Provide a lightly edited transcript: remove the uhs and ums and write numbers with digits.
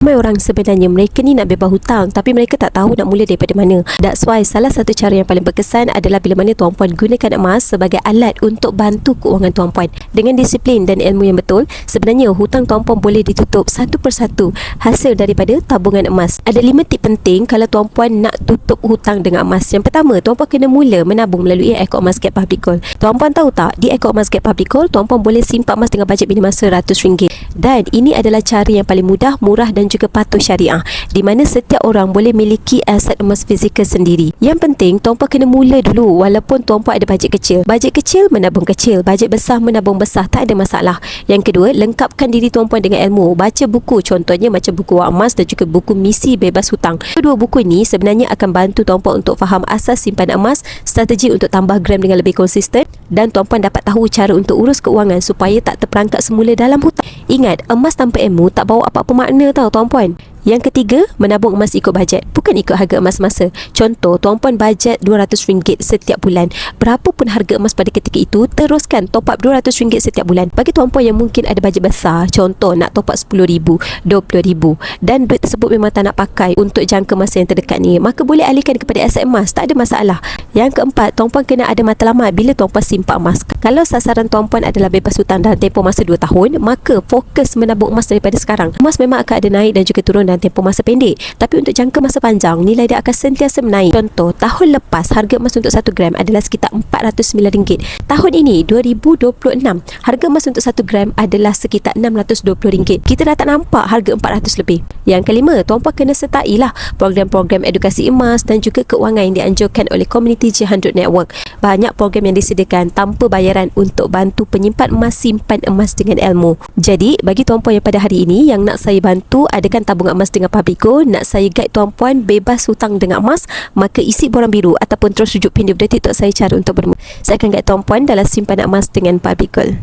Ramai orang sebenarnya mereka ni nak bebas hutang tapi mereka tak tahu nak mula daripada mana. That's why salah satu cara yang paling berkesan adalah bila mana tuan-puan gunakan emas sebagai alat untuk bantu keuangan tuan-puan. Dengan disiplin dan ilmu yang betul, sebenarnya hutang tuan-puan boleh ditutup satu persatu hasil daripada tabungan emas. Ada 5 tip penting kalau tuan-puan nak tutup hutang dengan emas. Yang pertama, tuan-puan kena mula menabung melalui akaun emas Get Public Gold. Tuan-puan tahu tak, di akaun emas Get Public Gold, tuan-puan boleh simpan emas dengan bajet minimal RM100. Dan ini adalah cara yang paling mudah, murah dan juga patuh syariah, di mana setiap orang boleh miliki aset emas fizikal sendiri. Yang penting, tuan-puan kena mula dulu walaupun tuan-puan ada bajet kecil. Bajet kecil, menabung kecil. Bajet besar, menabung besar. Tak ada masalah. Yang kedua, lengkapkan diri tuan-puan dengan ilmu. Baca buku, contohnya macam buku Wang Emas dan juga buku Misi Bebas Hutang. Kedua buku ini sebenarnya akan bantu tuan-puan untuk faham asas simpanan emas, strategi untuk tambah gram dengan lebih konsisten, dan tuan-puan dapat tahu cara untuk urus keuangan supaya tak terperangkap semula dalam hutang. Ingat, emas tanpa ilmu tak bawa apa-apa makna tau tuan-puan. Yang ketiga, menabung emas ikut bajet, bukan ikut harga emas semasa. Contoh, tuan-puan bajet RM200 setiap bulan. Berapa pun harga emas pada ketika itu, teruskan top up RM200 setiap bulan. Bagi tuan-puan yang mungkin ada bajet besar, contoh nak top up RM10,000, RM20,000 dan duit tersebut memang tak nak pakai untuk jangka masa yang terdekat ni, maka boleh alihkan kepada aset emas, tak ada masalah. Yang keempat, tuan-puan kena ada matlamat bila tuan-puan simpan emas. Kalau sasaran tuan-puan adalah bebas hutang dalam tempoh masa 2 tahun, maka fokus menabung emas daripada sekarang. Emas memang akan ada naik dan juga turun dalam tempoh masa pendek, tapi untuk jangka masa panjang, nilai dia akan sentiasa menaik. Contoh, tahun lepas harga emas untuk 1 gram adalah sekitar RM409. Tahun ini 2026, harga emas untuk 1 gram adalah sekitar RM620. Kita dah tak nampak harga 400 lebih. Yang kelima, tuan-puan kena sertailah program-program edukasi emas dan juga keuangan yang dianjurkan oleh komuniti J100 Network. Banyak program yang disediakan tanpa bayaran untuk bantu penyimpan emas, simpan emas dengan ilmu. Jadi, bagi tuan-puan yang pada hari ini yang nak saya bantu adakan tabungan emas dengan Public Gold, nak saya guide tuan-puan bebas hutang dengan emas, maka isi borang biru ataupun terus rujuk pin di video TikTok saya cara untuk bermula. Saya akan guide tuan-puan dalam simpanan emas dengan Public Gold.